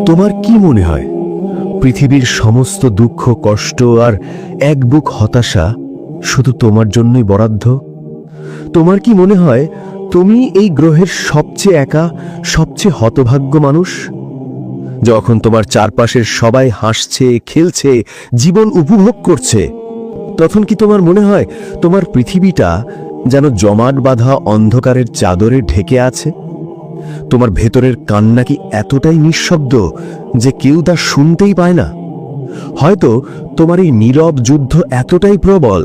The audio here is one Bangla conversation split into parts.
তোমার কি মনে হয় পৃথিবীর সমস্ত দুঃখ কষ্ট আর এক বুক হতাশা শুধু তোমার জন্যই বরাদ্দ? তোমার কি মনে হয় তুমি এই গ্রহের সবচেয়ে একা, সবচেয়ে হতভাগ্য মানুষ? যখন তোমার চারপাশের সবাই হাসছে, খেলছে, জীবন উপভোগ করছে, তখন কি তোমার মনে হয় তোমার পৃথিবীটা যেন জমাট বাঁধা অন্ধকারের চাদরে ঢেকে আছে? তোমার ভেতরের কান্না কি এতটাই নিঃশব্দ যে কেউ তা শুনতেই পায় না? হয়তো তোমার এই নীরব যুদ্ধ এতটাই প্রবল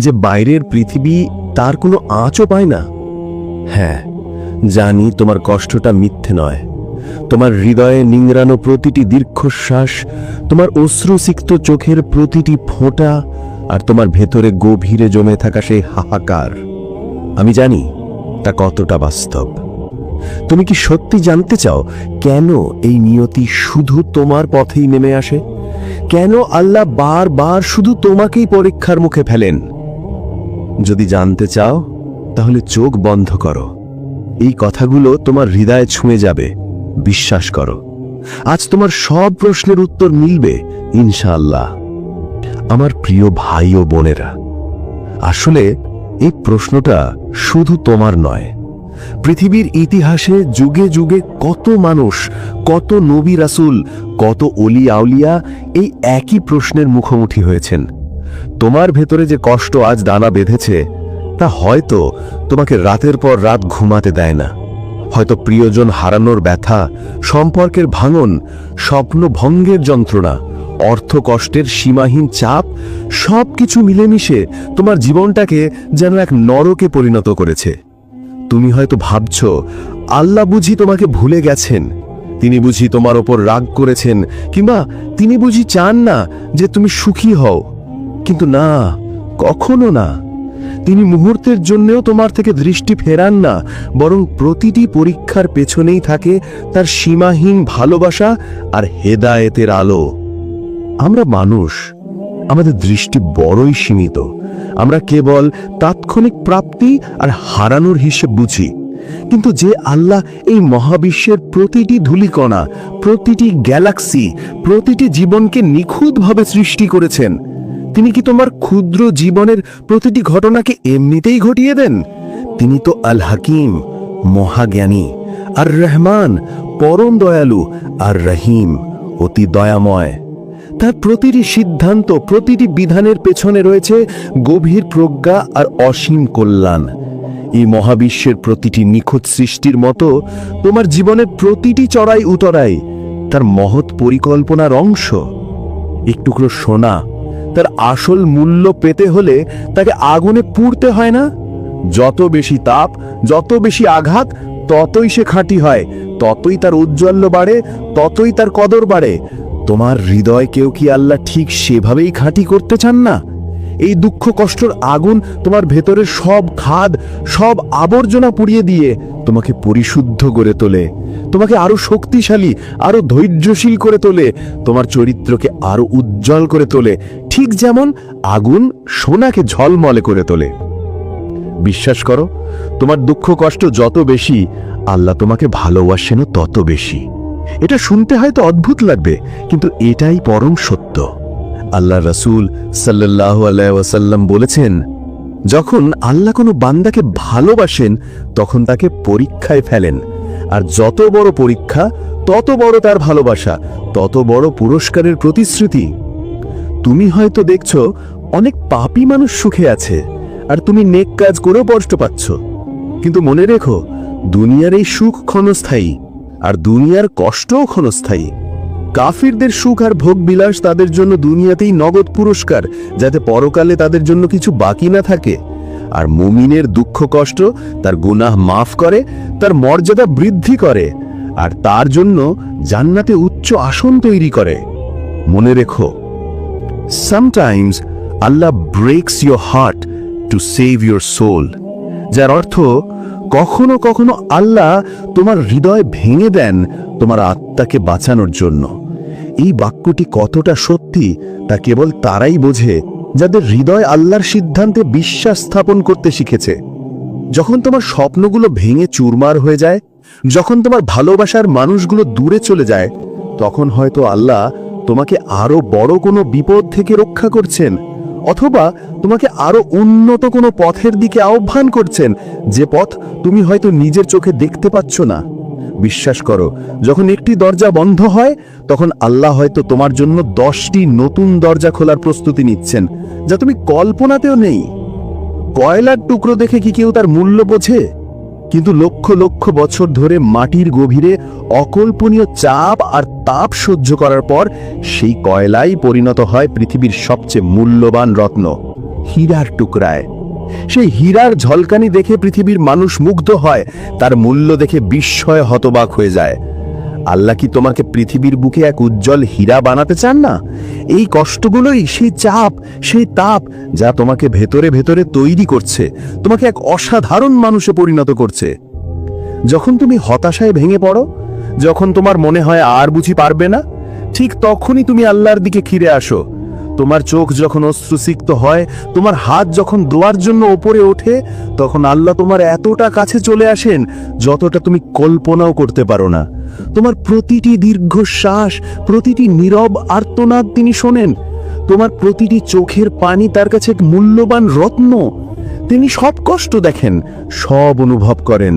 যে বাইরের পৃথিবী তার কোনো আঁচও পায় না। হ্যাঁ, জানি তোমার কষ্টটা মিথ্যে নয়। তোমার হৃদয়ে নিংড়ানো প্রতিটি দীর্ঘশ্বাস, তোমার অশ্রুসিক্ত চোখের প্রতিটি ফোঁটা, আর তোমার ভেতরে গভীরে জমে থাকা সেই হাহাকার, আমি জানি তা কতটা বাস্তব। তুমি কি সত্যি জানতে চাও কেন এই নিয়তি শুধু তোমার পথেই নেমে আসে? কেন আল্লাহ বারবার শুধু তোমাকেই পরীক্ষার মুখে ফেলেন? যদি জানতে চাও তাহলে চোখ বন্ধ করো। এই কথাগুলো তোমার হৃদয়ে ছুঁয়ে যাবে, বিশ্বাস করো। আজ তোমার সব প্রশ্নের উত্তর মিলবে ইনশাআল্লাহ। আমার প্রিয় ভাই ও বোনেরা, আসলে এই প্রশ্নটা শুধু তোমার নয়। পৃথিবীর ইতিহাসে যুগে যুগে কত মানুষ, কত নবী রাসূল, কত অলি আউলিয়া এই একই প্রশ্নের মুখোমুখি হয়েছেন। তোমার ভেতরে যে কষ্ট আজ দানা বেঁধেছে তা হয়তো তোমাকে রাতের পর রাত ঘুমাতে দেয় না। হয়তো প্রিয়জন হারানোর ব্যথা, সম্পর্কের ভাঙন, স্বপ্ন ভঙ্গের যন্ত্রণা, অর্থ কষ্টের সীমাহীন চাপ, সবকিছু মিলেমিশে তোমার জীবনটাকে যেন এক নরকে পরিণত করেছে। তুমি হয়তো ভাবছ আল্লাহ বুঝি তোমাকে ভুলে গেছেন, তিনি বুঝি তোমার ওপর রাগ করেছেন, কিংবা তিনি বুঝি চান না যে তুমি সুখী হও। কিন্তু না, কখনো না। তিনি মুহূর্তের জন্যও তোমার থেকে দৃষ্টি ফেরান না, বরং প্রতিটি পরীক্ষার পেছনেই থাকে তার সীমাহীন ভালোবাসা আর হেদায়েতের আলো। আমরা মানুষ, আমাদের দৃষ্টি বড়ই সীমিত। আমরা কেবল তাৎক্ষণিক প্রাপ্তি আর হারানোর হিসেব বুঝি। কিন্তু যে আল্লাহ এই মহাবিশ্বের প্রতিটি ধূলিকণা, প্রতিটি গ্যালাক্সি, প্রতিটি জীবনকে নিখুঁতভাবে সৃষ্টি করেছেন, তিনি কি তোমার ক্ষুদ্র জীবনের প্রতিটি ঘটনাকে এমনিতেই ঘটিয়ে দেন? তিনি তো আল হাকিম, মহাজ্ঞানী, আর রহমান, পরম দয়ালু, আর রহিম, অতি দয়াময়। তার প্রতিটি সিদ্ধান্ত, প্রতিটি বিধানের পেছনে রয়েছে গভীর প্রজ্ঞা আর অসীম কল্যাণ। এই মহাবিশ্বের প্রতিটি নিখুঁত সৃষ্টির মতো তোমার জীবনের প্রতিটি চড়াই উতরাই তার মহৎ পরিকল্পনার অংশ। এক টুকরো সোনা তার আসল মূল্য পেতে হলে তাকে আগুনে পুড়তে হয় না? যত বেশি তাপ, যত বেশি আঘাত, ততই সে খাঁটি হয়, ততই তার ঔজ্জ্বল্য বাড়ে, ততই তার কদর বাড়ে। তোমার হৃদয়কেও কি আল্লাহ ঠিক সেভাবেই খাঁটি করতে চান না? এই দুঃখ কষ্টের আগুন তোমার ভেতরের সব খাদ, সব আবর্জনা পুড়িয়ে দিয়ে তোমাকে পরিশুদ্ধ করে তোলে, তোমাকে আরো শক্তিশালী, আরো ধৈর্যশীল করে তোলে, তোমার চরিত্রকে আরো উজ্জ্বল করে তোলে, ঠিক যেমন আগুন সোনাকে ঝলমলে করে তোলে। বিশ্বাস করো, তোমার দুঃখ কষ্ট যত বেশি, আল্লাহ তোমাকে ভালোবাসেনও তত বেশি। এটা শুনতে হয়তো অদ্ভুত লাগবে, কিন্তু এটাই পরম সত্য। আল্লাহ রাসূল সাল্লাল্লাহু আলাইহি ওয়াসাল্লাম বলেছেন, যখন আল্লাহ কোনো বান্দাকে ভালোবাসেন তখন তাকে পরীক্ষায় ফেলেন, আর যত বড় পরীক্ষা তত বড় তার ভালোবাসা, তত বড় পুরস্কারের প্রতিশ্রুতি। তুমি হয়তো দেখছো অনেক পাপী মানুষ সুখে আছে, আর তুমি নেক কাজ করেও কষ্ট পাচ্ছ। কিন্তু মনে রেখো, দুনিয়ার এই সুখ ক্ষণস্থায়ী, আর দুনিয়ার কষ্টও ক্ষণস্থায়ী। কাফিরদের সুখ আর ভোগ বিলাস তাদের জন্য দুনিয়াতেই নগদ পুরস্কার, যাতে পরকালে তাদের জন্য কিছু বাকি না থাকে। আর মুমিনের দুঃখ কষ্ট তার গুনাহ মাফ করে, তার মর্যাদা বৃদ্ধি করে, আর তার জন্য জান্নাতে উচ্চ আসন তৈরি করে। মনে রেখো, sometimes Allah breaks your heart to save your soul, যার অর্থ কখনো কখনো আল্লাহ তোমার হৃদয় ভেঙে দেন তোমার আত্মাকে বাঁচানোর জন্য। এই বাক্যটি কতটা সত্যি তা কেবল তারাই বোঝে যাদের হৃদয় আল্লাহর সিদ্ধান্তে বিশ্বাস স্থাপন করতে শিখেছে। যখন তোমার স্বপ্নগুলো ভেঙে চুরমার হয়ে যায়, যখন তোমার ভালোবাসার মানুষগুলো দূরে চলে যায়, তখন হয়তো আল্লাহ তোমাকে আরো বড় কোনো বিপদ থেকে রক্ষা করছেন, অথবা তোমাকে আরো উন্নত কোনো পথের দিকে আহ্বান করছেন, যে পথ তুমি হয়তো নিজের চোখে দেখতে পাচ্ছ না। বিশ্বাস করো, যখন একটি দরজা বন্ধ হয়, তখন আল্লাহ হয়তো তোমার জন্য 10টি নতুন দরজা খোলার প্রস্তুতি নিচ্ছেন, যা তুমি কল্পনাতেও নেই। কয়লার টুকরো দেখে কি কেউ তার মূল্য বোঝে? কিন্তু লক্ষ লক্ষ বছর ধরে মাটির গভীরে অকল্পনীয় চাপ আর তাপ সহ্য করার পর সেই কয়লাই পরিণত হয় পৃথিবীর সবচেয়ে মূল্যবান রত্ন, হীরার টুকরায়। সেই হীরার ঝলকানি দেখে পৃথিবীর মানুষ মুগ্ধ হয়, তার মূল্য দেখে বিস্ময়ে হতবাক হয়ে যায়। আল্লাহ কি তোমাকে পৃথিবীর বুকে এক উজ্জ্বল হীরা বানাতে চান না? এই কষ্টগুলোই সেই চাপ, সেই তাপ, যা তোমাকে ভেতরে ভেতরে তৈরি করছে, তোমাকে এক অসাধারণ মানুষে পরিণত করছে। যখন তুমি হতাশায় ভেঙে পড়ো, যখন তোমার মনে হয় আর বুঝি পারবে না, ঠিক তখনই তুমি আল্লাহর দিকে ফিরে আসো। তোমার চোখ যখন অশ্রুসিক্ত হয়, তোমার হাত যখন দোয়ার জন্য ওপরে ওঠে, তখন আল্লাহ তোমার এতটা কাছে চলে আসেন যতটা তুমি কল্পনাও করতে পারো না। তোমার প্রতিটি দীর্ঘশ্বাস, প্রতিটি নীরব আর্তনাদ তিনি শোনেন। তোমার প্রতিটি চোখের পানি তার কাছে এক মূল্যবান রত্ন। তিনি সব কষ্ট দেখেন, সব অনুভব করেন।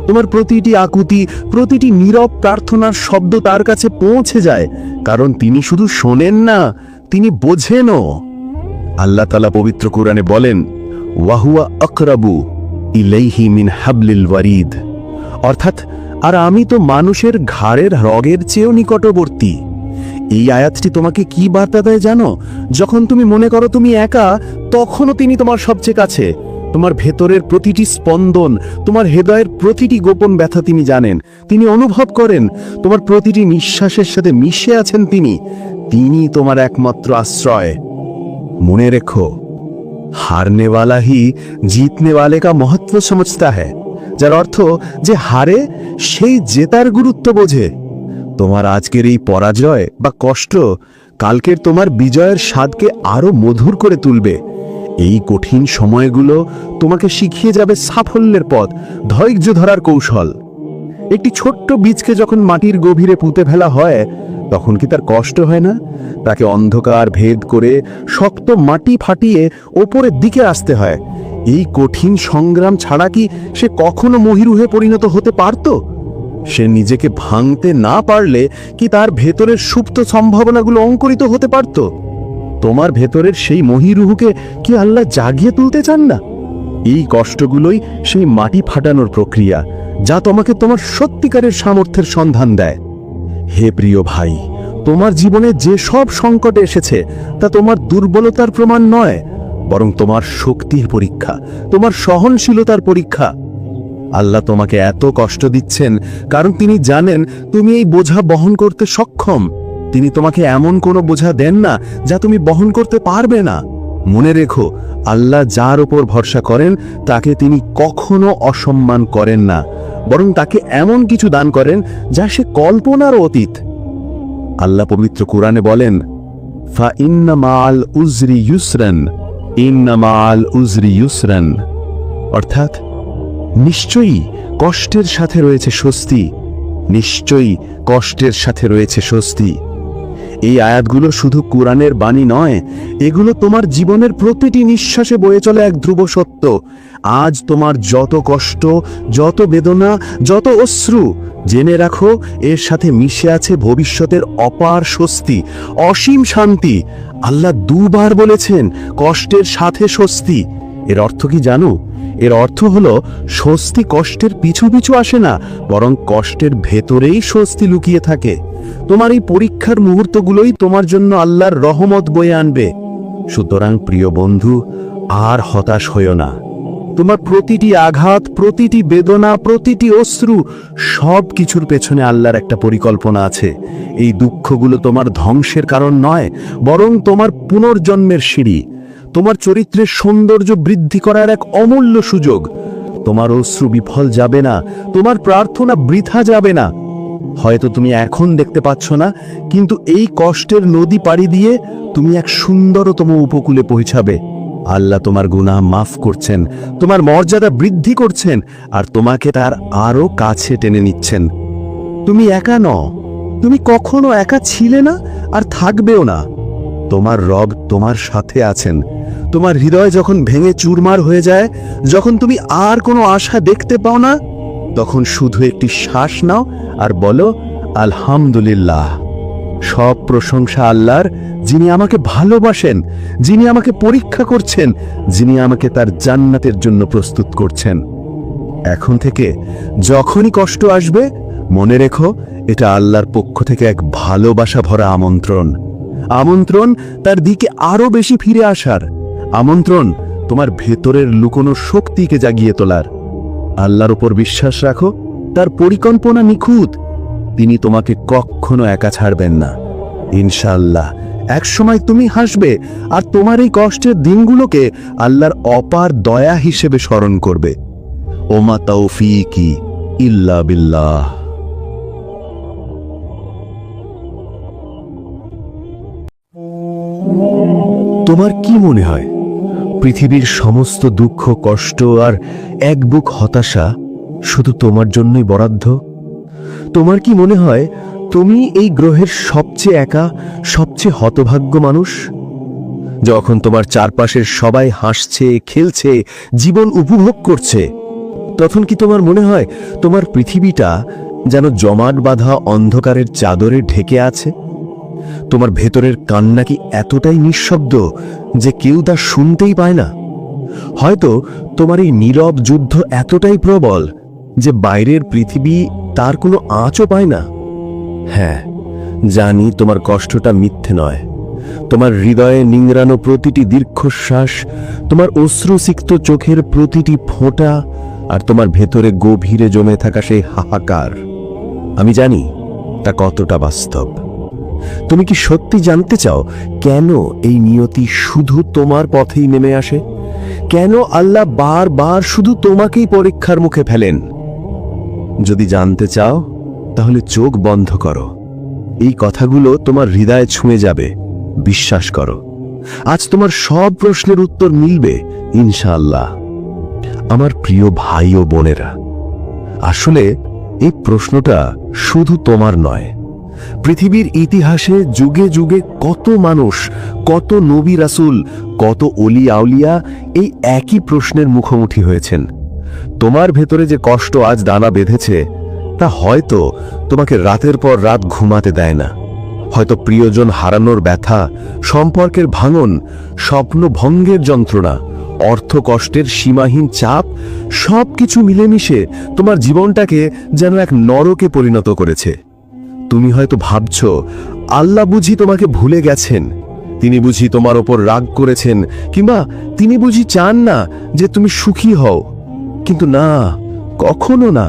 তোমার প্রতিটি আকুতি, প্রতিটি নীরব প্রার্থনার শব্দ তার কাছে পৌঁছে যায়, কারণ তিনি শুধু শোনেন না, তিনি বোঝেনও। আল্লাহ তাআলা পবিত্র কোরআনে বলেন, ওয়াহুয়া আকরাবু ইলাইহি মিন হাবলিল ওয়ারিদ, অর্থাৎ আর আমি তো মানুষের ঘাড়ের রগের চেয়েও নিকটবর্তী। এই আয়াতটি তোমাকে কি বার্তা দেয় জানো? যখন তুমি মনে করো তুমি একা, তখনও তিনি তোমার সবচেয়ে কাছে। তোমার ভেতরের প্রতিটি স্পন্দন, তোমার হৃদয়ের প্রতিটি গোপন ব্যথা তিনি জানেন, তিনি অনুভব করেন। তোমার প্রতিটি নিঃশ্বাসের সাথে মিশে আছেন তিনি। তিনি তোমার একমাত্র আশ্রয়। মনে রেখো, হারনে वाला ही जीतने वाले का महत्व समझता है, যার অর্থ যে হারে সেই জেতার গুরুত্ব বোঝে। তোমার আজকের এই পরাজয় বা কষ্ট কালকের তোমার বিজয়ের স্বাদকে আরো মধুর করে তুলবে। এই কঠিন সময়গুলো তোমাকে শিখিয়ে যাবে সাফল্যের পথ, ধৈর্য ধরার কৌশল। একটি ছোট্ট বীজকে যখন মাটির গভীরে পুঁতে ফেলা হয়, তখন কি তার কষ্ট হয় না? তাকে অন্ধকার ভেদ করে শক্ত মাটি ফাটিয়ে ওপরের দিকে আসতে হয়। এই কঠিন সংগ্রাম ছাড়া কি সে কখনো মহিরুহে পরিণত হতে পারত? সে নিজেকে ভাঙতে না পারলে কি তার ভেতরের সুপ্ত সম্ভাবনাগুলো অঙ্কুরিত হতে পারত? তোমার ভেতরের সেই মহিরুহকে কি আল্লাহ জাগিয়ে তুলতে চান না? এই কষ্টগুলোই সেই মাটি ফাটানোর প্রক্রিয়া, যা তোমাকে তোমার সত্যিকারের সামর্থ্যের সন্ধান দেয়। হে প্রিয় ভাই, তোমার জীবনে যে সব সংকট এসেছে তা তোমার দুর্বলতার প্রমাণ নয়, বরং তোমার শক্তির পরীক্ষা, তোমার সহনশীলতার পরীক্ষা। আল্লাহ তোমাকে এত কষ্ট দিচ্ছেন কারণ তিনি জানেন তুমি এই বোঝা বহন করতে সক্ষম। তিনি তোমাকে এমন কোনো বোঝা দেন না যা তুমি বহন করতে পারবে না। মনে রেখো, আল্লাহ যার ওপর ভরসা করেন তাকে তিনি কখনো অসম্মান করেন না, বরং তাকে এমন কিছু দান করেন যা সে কল্পনার অতীত। আল্লাহ পবিত্র কোরআনে বলেন, ফা ইন্না মাআল উজরি ইউসরান, ইন্না মাআল উজরি ইউসরান, অর্থাৎ নিশ্চয়ই কষ্টের সাথে রয়েছে স্বস্তি, নিশ্চয়ই কষ্টের সাথে রয়েছে স্বস্তি। এই আয়াতগুলো শুধু কোরআনের বাণী নয়, এগুলো তোমার জীবনের প্রতিটি নিঃশ্বাসে বয়ে চলে এক ধ্রুব সত্য। আজ তোমার যত কষ্ট, যত বেদনা, যত অশ্রু, জেনে রাখো এর সাথে মিশে আছে ভবিষ্যতের অপার স্বস্তি, অসীম শান্তি। আল্লাহ দুবার বলেছেন কষ্টের সাথে স্বস্তি। এর অর্থ কি জানো? এর অর্থ হলো স্বস্তি কষ্টের পিছু পিছু আসে না, বরং কষ্টের ভেতরেই স্বস্তি লুকিয়ে থাকে। তোমার এই পরীক্ষার মুহূর্তগুলোই তোমার জন্য আল্লাহর রহমত বয়ে আনবে। সুতরাং প্রিয় বন্ধু, আর হতাশ হইও না। তোমার প্রতিটি আঘাত, প্রতিটি বেদনা, প্রতিটি অশ্রু, সব কিছুর পেছনে আল্লাহর একটা পরিকল্পনা আছে। এই দুঃখগুলো তোমার ধ্বংসের কারণ নয়, বরং তোমার পুনর্জন্মের সিঁড়ি, তোমার চরিত্রের সৌন্দর্য বৃদ্ধি করার এক অমূল্য সুযোগ। তোমার অশ্রু বিফল যাবে না, তোমার প্রার্থনা বৃথা যাবে না। হয়তো তুমি এখন দেখতে পাচ্ছ না, কিন্তু এই কষ্টের নদী পাড়ি দিয়ে তুমি এক সুন্দরতম উপকূলে পৌঁছাবে। আল্লাহ তোমার গুনাহ মাফ করছেন, তোমার মর্যাদা বৃদ্ধি করছেন, আর তোমাকে তার আরো কাছে টেনে নিচ্ছেন। তুমি একা নও, তুমি কখনো একা ছিলে না আর থাকবেও না। তোমার রব তোমার সাথে আছেন। তোমার হৃদয় যখন ভেঙে চুরমার হয়ে যায়, যখন তুমি আর কোনো আশা দেখতে পাও না, তখন শুধু একটি শ্বাস নাও আর বলো, আলহামদুলিল্লাহ। সব প্রশংসা আল্লাহর, যিনি আমাকে ভালোবাসেন, যিনি আমাকে পরীক্ষা করছেন, যিনি আমাকে তার জান্নাতের জন্য প্রস্তুত করছেন। এখন থেকে যখনই কষ্ট আসবে, মনে রেখো এটা আল্লাহর পক্ষ থেকে এক ভালোবাসা ভরা আমন্ত্রণ। আমন্ত্রণ তার দিকে আরো বেশি ফিরে আসার, আমন্ত্রণ তোমার ভেতরের লুকোনো শক্তিকে জাগিয়ে তোলার। আল্লাহর উপর বিশ্বাস রাখো, তার পরিকল্পনা নিখুঁত। তিনি তোমাকে কখনো একা ছাড়বেন না। ইনশাআল্লাহ একসময় তুমি হাসবে, আর তোমার এই কষ্টের দিনগুলোকে আল্লাহর অপার দয়া হিসেবে স্মরণ করবে। ওমা তাওফীকি ইল্লা বিল্লাহ। তোমার কি মনে হয় পৃথিবীর সমস্ত দুঃখ, কষ্ট আর এক বুক হতাশা শুধু তোমার জন্যই বরাদ্দ? তোমার কি মনে হয় তুমি এই গ্রহের সবচেয়ে একা, সবচেয়ে হতভাগ্য মানুষ? যখন তোমার চারপাশের সবাই হাসছে, খেলছে, জীবন উপভোগ করছে, তখন কি তোমার মনে হয় তোমার পৃথিবীটা যেন জমাট বাঁধা অন্ধকারের চাদরে ঢেকে আছে? তোমার ভেতরের কান্না কি এতটাই নিঃশব্দ যে কেউ তা শুনতেই পায় না? হয়তো তোমার এই নীরব যুদ্ধ এতটাই প্রবল যে বাইরের পৃথিবী তার কোনো আঁচও পায় না। হ্যাঁ, জানি তোমার কষ্টটা মিথ্যে নয়। তোমার হৃদয়ে নিংড়ানো প্রতিটি দীর্ঘশ্বাস, তোমার অশ্রুসিক্ত চোখের প্রতিটি ফোঁটা, আর তোমার ভেতরে গভীরে জমে থাকা সেই হাহাকার, আমি জানি তা কতটা বাস্তব। তুমি কি সত্যি জানতে চাও কেন এই নিয়তি শুধু তোমার পথেই নেমে আসে? কেন আল্লাহ বারবার শুধু তোমাকেই পরীক্ষার মুখে ফেলেন? যদি জানতে চাও তাহলে চোখ বন্ধ করো। এই কথাগুলো তোমার হৃদয়ে ছুঁয়ে যাবে, বিশ্বাস করো। আজ তোমার সব প্রশ্নের উত্তর মিলবে ইনশাআল্লাহ। আমার প্রিয় ভাই ও বোনেরা, আসলে এই প্রশ্নটা শুধু তোমার নয়। পৃথিবীর ইতিহাসে যুগে যুগে কত মানুষ, কত নবী রাসূল, কত ওলি আউলিয়া এই একই প্রশ্নের মুখোমুখি হয়েছেন। তোমার ভেতরে যে কষ্ট আজ দানা বেঁধেছে, তা হয়তো তোমাকে রাতের পর রাত ঘুমাতে দেয় না। হয়তো প্রিয়জন হারানোর ব্যথা, সম্পর্কের ভাঙন, স্বপ্ন ভঙ্গের যন্ত্রণা, অর্থ কষ্টের সীমাহীন চাপ, সবকিছু মিলেমিশে তোমার জীবনটাকে যেন এক নরকে পরিণত করেছে। তুমি হয়তো ভাবছ, আল্লাহ বুঝি তোমাকে ভুলে গেছেন, তিনি বুঝি তোমার ওপর রাগ করেছেন, কিংবা তিনি বুঝি চান না যে তুমি সুখী হও। কিন্তু না, কখনো না।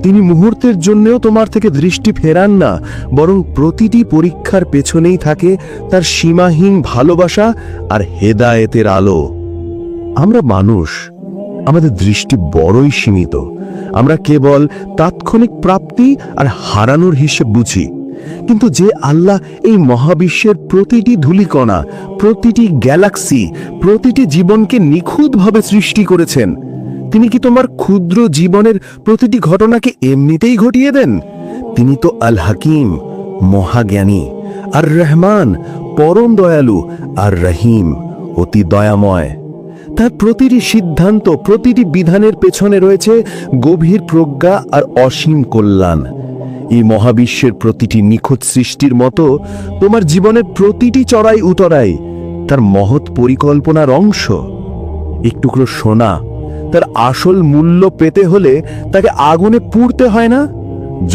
তিনি মুহূর্তের জন্যও তোমার থেকে দৃষ্টি ফেরান না, বরং প্রতিটি পরীক্ষার পেছনেই থাকে তার সীমাহীন ভালোবাসা আর হেদায়েতের আলো। আমরা মানুষ, আমাদের দৃষ্টি বড়ই সীমিত। আমরা কেবল তাৎক্ষণিক প্রাপ্তি আর হারানোর হিসেব বুঝি। কিন্তু যে আল্লাহ এই মহাবিশ্বের প্রতিটি ধূলিকণা, প্রতিটি গ্যালাক্সি, প্রতিটি জীবনকে নিখুঁতভাবে সৃষ্টি করেছেন, তিনি কি তোমার ক্ষুদ্র জীবনের প্রতিটি ঘটনাকে এমনিতেই ঘটিয়ে দেন? তিনি তো আল হাকিম, মহাজ্ঞানী, আর রহমান, পরম দয়ালু, আর রহিম, অতি দয়াময়। তার প্রতিটি সিদ্ধান্ত, প্রতিটি বিধানের পেছনে রয়েছে গভীর প্রজ্ঞা আর অসীম কল্যাণ। এই মহাবিশ্বের প্রতিটি নিখুঁত সৃষ্টির মতো তোমার জীবনের প্রতিটি চড়াই উতরাই তার মহৎ পরিকল্পনার অংশ। এক টুকরো সোনা তার আসল মূল্য পেতে হলে তাকে আগুনে পুড়তে হয় না।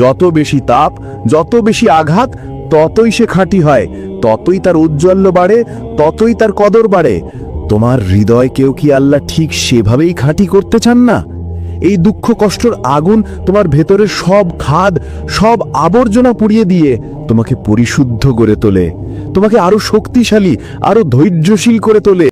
যত বেশি তাপ, যত বেশি আঘাত, ততই সে খাঁটি হয়, ততই তার ঔজ্জ্বল্য বাড়ে, ততই তার কদর বাড়ে। তোমার হৃদয়কেও কি আল্লাহ ঠিক সেভাবেই খাঁটি করতে চান না? এই দুঃখ কষ্টের আগুন তোমার ভেতরের সব খাদ, সব আবর্জনা পুড়িয়ে দিয়ে তোমাকে পরিশুদ্ধ করে তোলে, তোমাকে আরো শক্তিশালী, আরো ধৈর্যশীল করে তোলে।